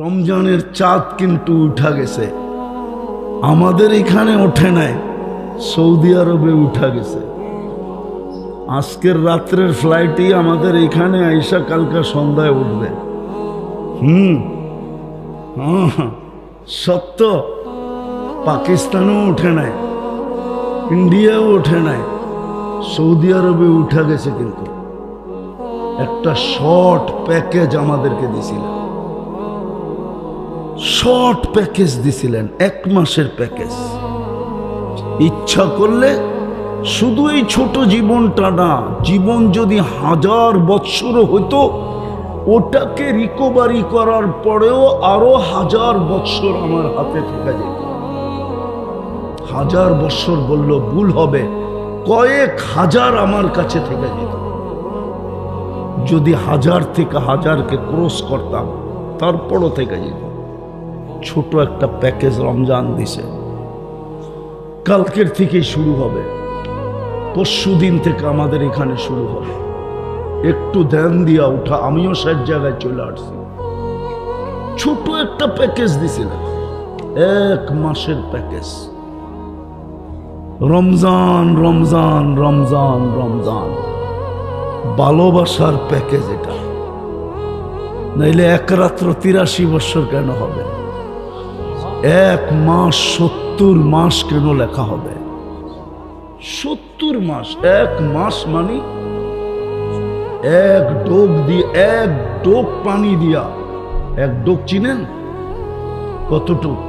রমজানের চাঁদ কিন্তু উঠা গেছে, আমাদের এখানে ওঠে নাই, সৌদি আরবে উঠা গেছে। আজকের রাত্রের ফ্লাইটই আমাদের এখানে আইসা কালকা সন্ধ্যায় উঠবে। সত্য। পাকিস্তানেও উঠে নাই, ইন্ডিয়াও ওঠে নাই, সৌদি আরবে উঠা গেছে। কিন্তু একটা শর্ট প্যাকেজ আমাদেরকে দিছিলেন, শর্ট প্যাকেজ দিছিলেন, 1 মাসের প্যাকেজ। ইচ্ছা করলে শুধু এই ছোট জীবনটা না, জীবন যদি 1000 বৎসর হইতো, ওটাকে রিকভারি করার পরেও আরো 1000 বৎসর আমার হাতে থেকে যেত। 1000 বৎসর বলল ভুল হবে, কয়েক হাজার আমার কাছে থেকে যেত। যদি 1000 থেকে 1000কে ক্রস করতাম, তারপরও থেকে যেত। ছোট একটা প্যাকেজ রমজান দিছে, কালকের থেকেই শুরু হবে, পরশুদিন থেকে আমাদের এখানে শুরু হবে। একটু ধ্যান দিয়া উঠা, আমিও সব জায়গায় চলে আসছি। ছোট একটা প্যাকেজ দিছিলেন, 1 মাসের প্যাকেজ। রমজান রমজান রমজান রমজান, ভালোবাসার প্যাকেজ এটা। নাইলে 1 রাত্র 83 বছর কেন হবে? 1 মাস 70 মাস কেন লেখা হবে? 70 মাস। 1 মাস মানে 1 ডোক দিয়ে, 1 ডোক পানি দিয়া। 1 ডোক চিনেন কতটুক?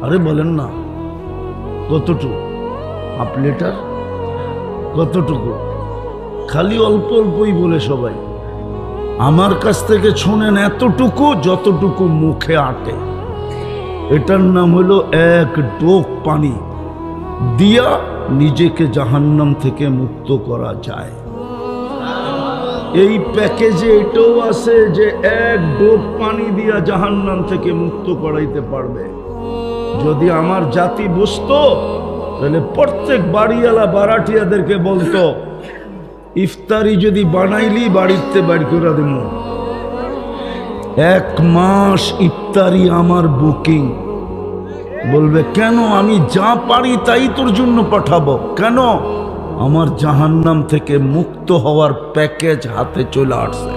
আরে বলেন না, কতটুক? Half litre? কতটুকু? খালি অল্প অল্পই বলে সবাই। আমার কাছ থেকে শুনেন, এতটুকু যতটুকু মুখে আটে। এটার নাম হলো 1 ডোক পানি দিয়া নিজেকে জাহান্নাম থেকে মুক্ত করা যায়। এই প্যাকেজে এটাও আছে যে 1 ডোক পানি দিয়া জাহান্নাম থেকে মুক্ত করাইতে পারবে। যদি আমার জাতি বুঝতো, তাহলে প্রত্যেক বাড়িওয়ালা বারাটিয়াদেরকে বলতো, ইফতারি যদি বানাইলি বাড়িতে বাড়ি করে দেব। 1 মাস ইফতারি আমার বুকিং। বলবে কেন? আমি যা পারি তাই তোর জন্য পাঠাবো। কেন? আমার জাহান্নাম থেকে মুক্ত হওয়ার প্যাকেজ হাতে চলে আসছে।